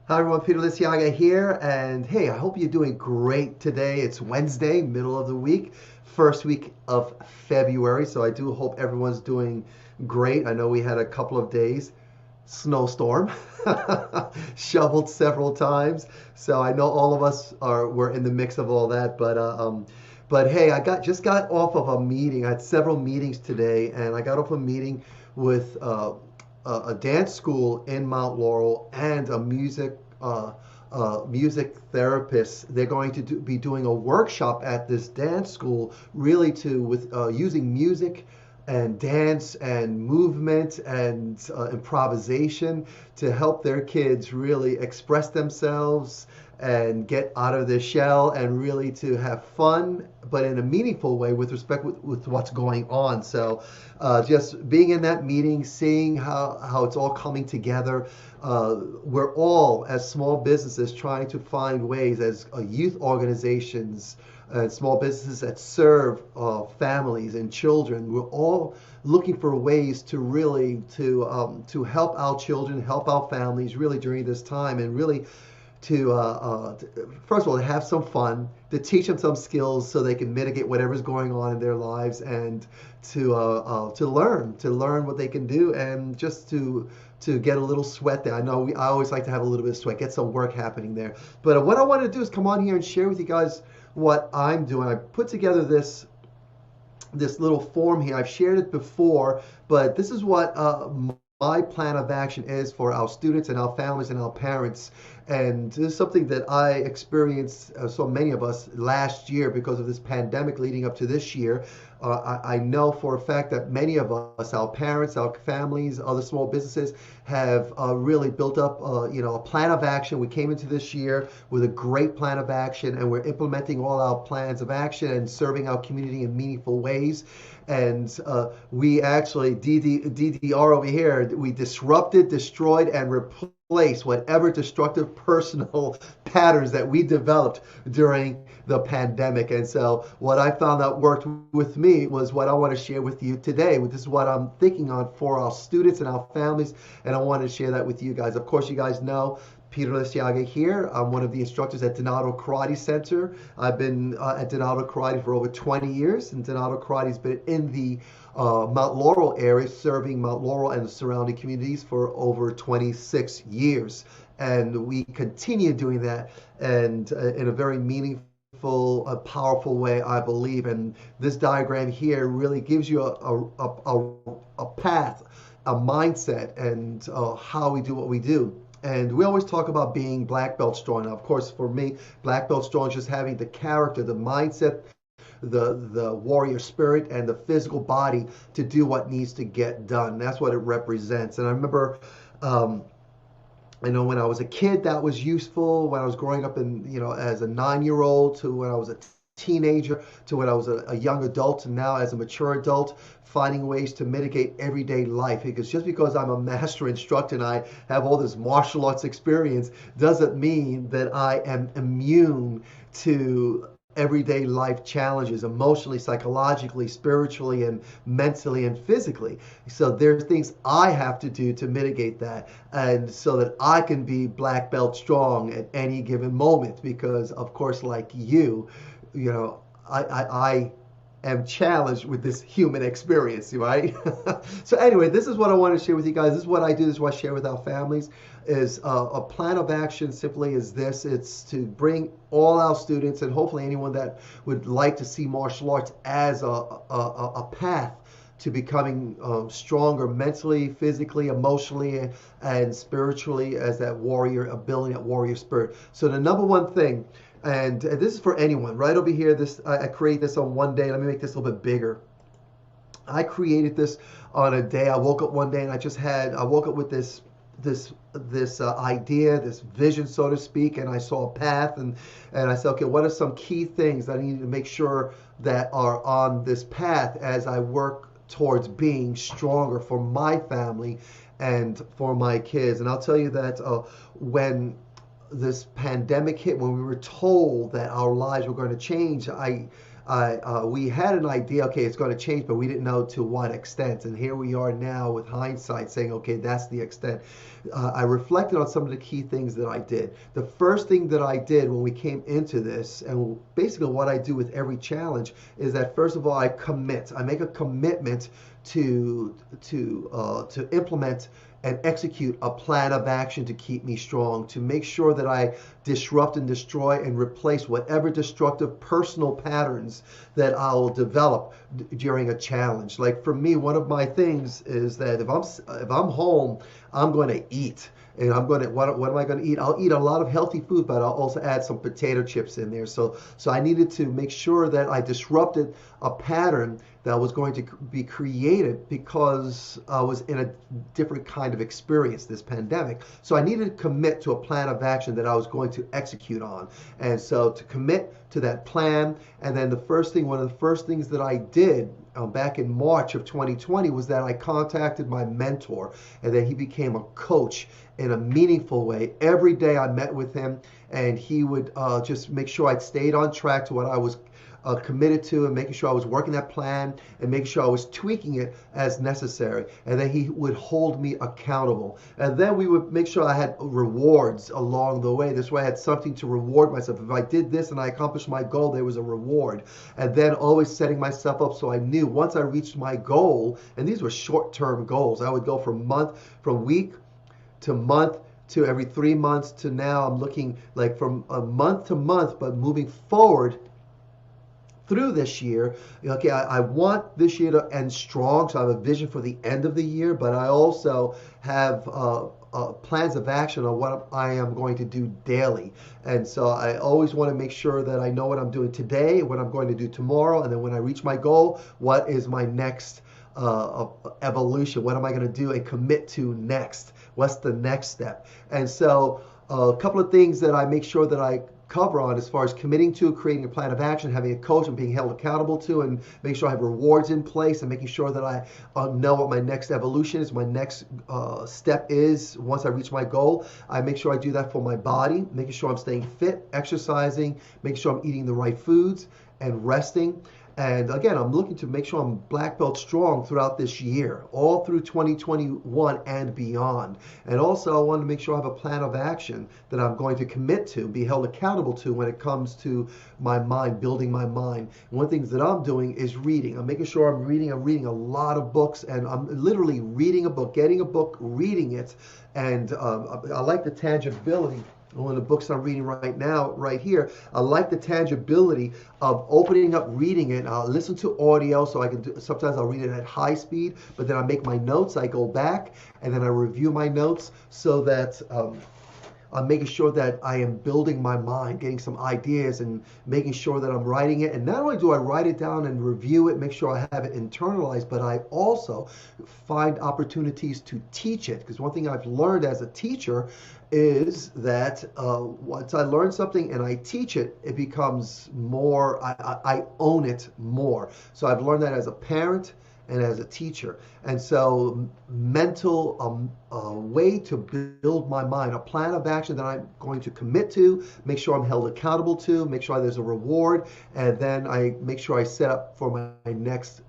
Hi everyone, Peter Lisiaga here, and hey, I hope you're doing great today. It's Wednesday, middle of the week, first week of February, so I do hope everyone's doing great. I know we had a couple of days, snowstorm, shoveled several times, so I know all of us we're in the mix of all that, but hey, just got off of a meeting. I had several meetings today, and I got off a meeting with a dance school in Mount Laurel and a music therapist. They're going to be doing a workshop at this dance school, really to with using music and dance and movement and improvisation to help their kids really express themselves and get out of their shell and really to have fun, but in a meaningful way with respect with what's going on. So just being in that meeting, seeing how it's all coming together. We're all, as small businesses, trying to find ways as youth organizations and small businesses that serve families and children. We're all looking for ways to really to help our children, help our families, really during this time, and really first of all, to have some fun, to teach them some skills so they can mitigate whatever's going on in their lives, and to learn what they can do, and just to get a lital sweat there. I always like to have a little bit of sweat, get some work happening there. But what I want to do is come on here and share with you guys what I'm doing. I put together this little form here. I've shared it before, but this is what my plan of action is for our students and our families and our parents. And this is something that I experienced, so many of us, last year because of this pandemic leading up to this year. I know for a fact that many of us, our parents, our families, other small businesses, have really built up, a plan of action. We came into this year with a great plan of action, and we're implementing all our plans of action and serving our community in meaningful ways. And we actually, DDR over here, we disrupted, destroyed, and replaced whatever destructive personal patterns that we developed during the pandemic. And so what I found that worked with me was what I want to share with you today. This is what I'm thinking on for our students and our families, and I want to share that with you guys. Of course, you guys know Peter Lisiaga here. I'm one of the instructors at Donato Karate Center. I've been at Donato Karate for over 20 years, and Donato Karate's been in the Mount Laurel area, serving Mount Laurel and the surrounding communities for over 26 years. And we continue doing that, and in a very meaningful, a powerful way, I believe. And this diagram here really gives you a path, a mindset, and how we do what we do. And we always talk about being black belt strong. Now, of course, for me, black belt strong is just having the character, the mindset, the warrior spirit, and the physical body to do what needs to get done. That's what it represents. And I remember, I know when I was a kid, that was useful. When I was growing up as a 9-year-old, to when I was a teenager, to when I was a young adult, and now as a mature adult, finding ways to mitigate everyday life. Because just because I'm a master instructor and I have all this martial arts experience doesn't mean that I am immune to everyday life challenges, emotionally, psychologically, spiritually, and mentally and physically. So there's things I have to do to mitigate that, and so that I can be black belt strong at any given moment. Because of course, like you know, I am challenged with this human experience, right? So anyway, this is what I want to share with you guys. This is what I do. This is what I share with our families. Is a plan of action simply is this. It's to bring all our students, and hopefully anyone that would like to see martial arts as a path to becoming stronger mentally, physically, emotionally, and spiritually, as that warrior ability, that warrior spirit. So the number one thing, and this is for anyone, right over here, this I create this on one day. Let me make this a little bit bigger. I created this on a day. I woke up one day and I woke up with this idea, this vision, so to speak, and I saw a path, and I said, okay, what are some key things that I need to make sure that are on this path as I work towards being stronger for my family and for my kids. And I'll tell you that when this pandemic hit, when we were told that our lives were going to change, we had an idea, okay, it's going to change, but we didn't know to what extent. And here we are now with hindsight saying, okay, that's the extent. I reflected on some of the key things that I did. The first thing that I did when we came into this, and basically what I do with every challenge, is that first of all, I commit. I make a commitment to implement and execute a plan of action to keep me strong, to make sure that I disrupt and destroy and replace whatever destructive personal patterns that I'll develop during a challenge. Like for me, one of my things is that if I'm home, I'm going to eat. And I'm going to, what am I going to eat? I'll eat a lot of healthy food, but I'll also add some potato chips in there. So I needed to make sure that I disrupted a pattern that was going to be created because I was in a different kind of experience, this pandemic. So I needed to commit to a plan of action that I was going to execute on. And so to commit to that plan, and then one of the first things that I did back in March of 2020 was that I contacted my mentor, and then he became a coach in a meaningful way. Every day I met with him, and he would just make sure I stayed on track to what I was committed to, and making sure I was working that plan and making sure I was tweaking it as necessary. And then he would hold me accountable. And then we would make sure I had rewards along the way. This way I had something to reward myself. If I did this and I accomplished my goal, there was a reward. And then always setting myself up so I knew once I reached my goal, and these were short-term goals. I would go from week to month to every 3 months to now I'm looking like from a month to month, but moving forward through this year. Okay, I want this year to end strong, so I have a vision for the end of the year, but I also have plans of action on what I am going to do daily. And so I always want to make sure that I know what I'm doing today, what I'm going to do tomorrow, and then when I reach my goal, what is my next evolution? What am I going to do and commit to next? What's the next step? And so a couple of things that I make sure that I cover on as far as committing to, creating a plan of action, having a coach and being held accountable to, and making sure I have rewards in place, and making sure that I know what my next evolution is, my next step is once I reach my goal. I make sure I do that for my body, making sure I'm staying fit, exercising, making sure I'm eating the right foods, and resting. And again, I'm looking to make sure I'm black belt strong throughout this year, all through 2021 and beyond. And also, I want to make sure I have a plan of action that I'm going to commit to, be held accountable to when it comes to my mind, building my mind. And one of the things that I'm doing is reading. I'm making sure I'm reading. I'm reading a lot of books, and I'm literally reading a book, getting a book, reading it. And I like the tangibility. One of the books I'm reading right now, right here, I like the tangibility of opening up, reading it. I'll listen to audio, so I can do, sometimes I'll read it at high speed, but then I make my notes, I go back, and then I review my notes so that I'm making sure that I am building my mind, getting some ideas and making sure that I'm writing it. And not only do I write it down and review it, make sure I have it internalized, but I also find opportunities to teach it. Because one thing I've learned as a teacher is that once I learn something and I teach it, it becomes more, I own it more. So I've learned that as a parent and as a teacher. And so mental way to build my mind, a plan of action that I'm going to commit to, make sure I'm held accountable to, make sure there's a reward, and then I make sure I set up for my next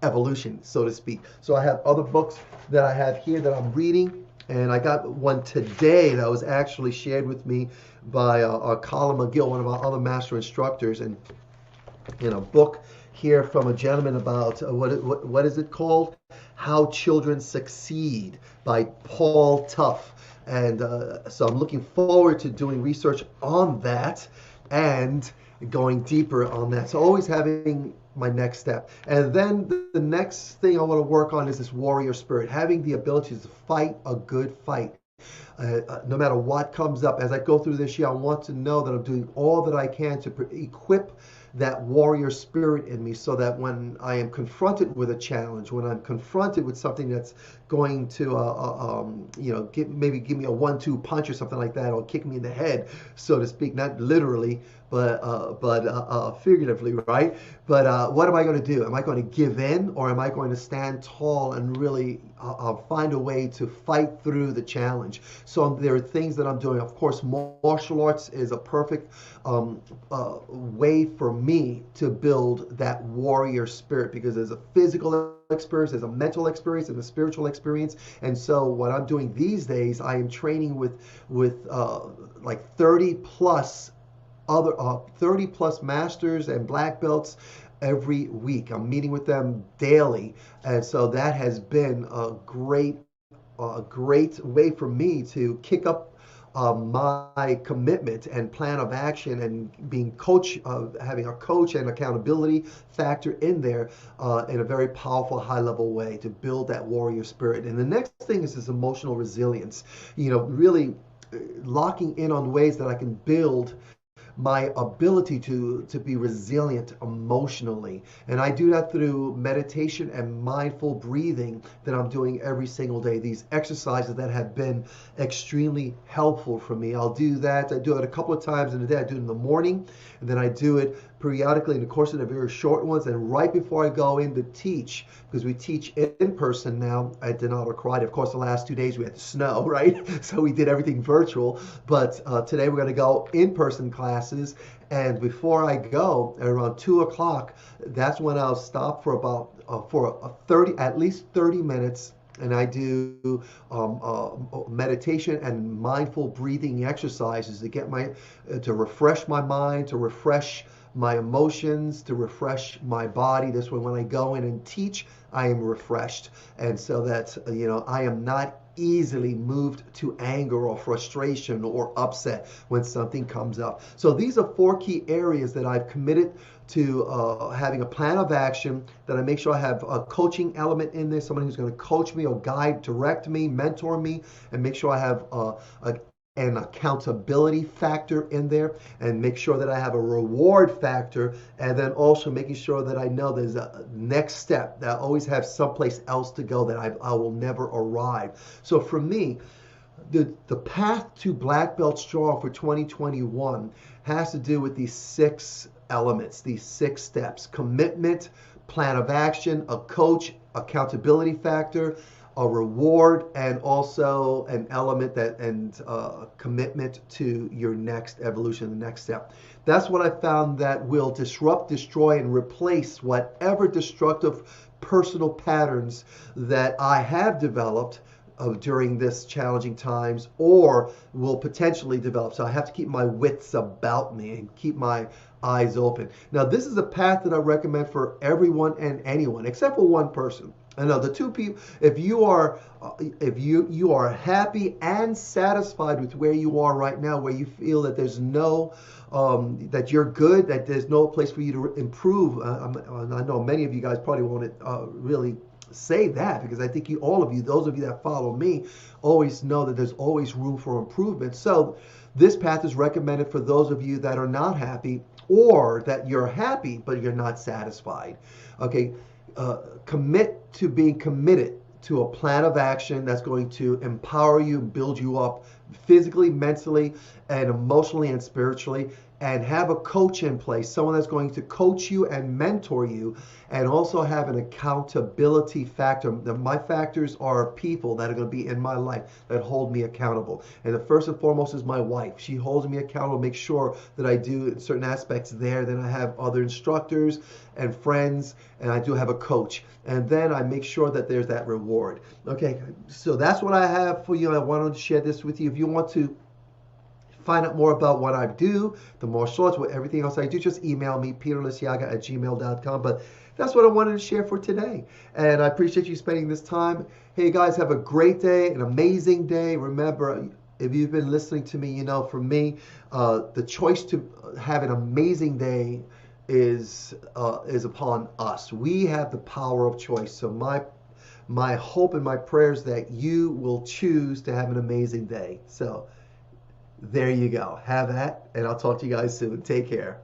evolution, so to speak. So I have other books that I have here that I'm reading, and I got one today that was actually shared with me by Colin McGill, one of our other master instructors, and in a book here from a gentleman about what is it called? How Children Succeed by Paul Tough. And so I'm looking forward to doing research on that and going deeper on that. So always having my next step. And then the next thing I want to work on is this warrior spirit, having the ability to fight a good fight. No matter what comes up, as I go through this year, I want to know that I'm doing all that I can to equip that warrior spirit in me, so that when I am confronted with a challenge, when I'm confronted with something that's going to, maybe give me a 1-2 punch or something like that, or kick me in the head, so to speak, not literally, but figuratively, right? But what am I going to do? Am I going to give in, or am I going to stand tall and really I'll find a way to fight through the challenge. So there are things that I'm doing. Of course, martial arts is a perfect way for me to build that warrior spirit, because there's a physical experience, there's a mental experience, and a spiritual experience. And so what I'm doing these days, I am training with like 30 plus other 30 plus masters and black belts every week. I'm meeting with them daily, and so that has been a great way for me to kick up my commitment and plan of action, and being coach, having a coach and accountability factor in there in a very powerful, high level way to build that warrior spirit. And the next thing is this emotional resilience. Really locking in on ways that I can build my ability to be resilient emotionally. And I do that through meditation and mindful breathing that I'm doing every single day. These exercises that have been extremely helpful for me. I'll do that. I do it a couple of times in a day. I do it in the morning, and then I do it periodically in the course of the very short ones, and right before I go in to teach, because we teach in person now at Donato Karate. Of course, the last 2 days we had snow, right? So we did everything virtual, but today we're going to go in-person classes. And before I go at around 2 o'clock, that's when I'll stop for about at least 30 minutes, and I do meditation and mindful breathing exercises to get to refresh my mind, to refresh my emotions, to refresh my body. This way, when I go in and teach, I am refreshed. And so that's, I am not easily moved to anger or frustration or upset when something comes up. So these are 4 key areas that I've committed to having a plan of action, that I make sure I have a coaching element in there, someone who's going to coach me or guide, direct me, mentor me, and make sure I have an accountability factor in there, and make sure that I have a reward factor, and then also making sure that I know there's a next step, that I always have someplace else to go, that I will never arrive. So for me, the path to Black Belt Strong for 2021 has to do with these 6 elements, these 6 steps: commitment, plan of action, a coach, accountability factor, a reward, and also an element and commitment to your next evolution, the next step. That's what I found that will disrupt, destroy, and replace whatever destructive personal patterns that I have developed during this challenging times, or will potentially develop. So I have to keep my wits about me and keep my eyes open. Now, this is a path that I recommend for everyone and anyone, except for one person. I know the 2 people. If you are happy and satisfied with where you are right now, where you feel that there's no that you're good, that there's no place for you to improve. I know many of you guys probably won't really say that, because I think all of you, those of you that follow me, always know that there's always room for improvement. So this path is recommended for those of you that are not happy, or that you're happy but you're not satisfied. Okay. Commit to being committed to a plan of action that's going to empower you, build you up physically, mentally, and emotionally and spiritually, and have a coach in place, someone that's going to coach you and mentor you, and also have an accountability factor. My factors are people that are going to be in my life that hold me accountable. And the first and foremost is my wife. She holds me accountable, makes sure that I do certain aspects there. Then I have other instructors and friends, and I do have a coach. And then I make sure that there's that reward. Okay, so that's what I have for you. I wanted to share this with you. If you want to find out more about what I do, the martial arts, everything else I do, just email me, peterlesyaga@gmail.com. But that's what I wanted to share for today. And I appreciate you spending this time. Hey, guys, have a great day, an amazing day. Remember, if you've been listening to me, for me, the choice to have an amazing day is upon us. We have the power of choice. So my hope and my prayers that you will choose to have an amazing day. So there you go. Have that, and I'll talk to you guys soon. Take care.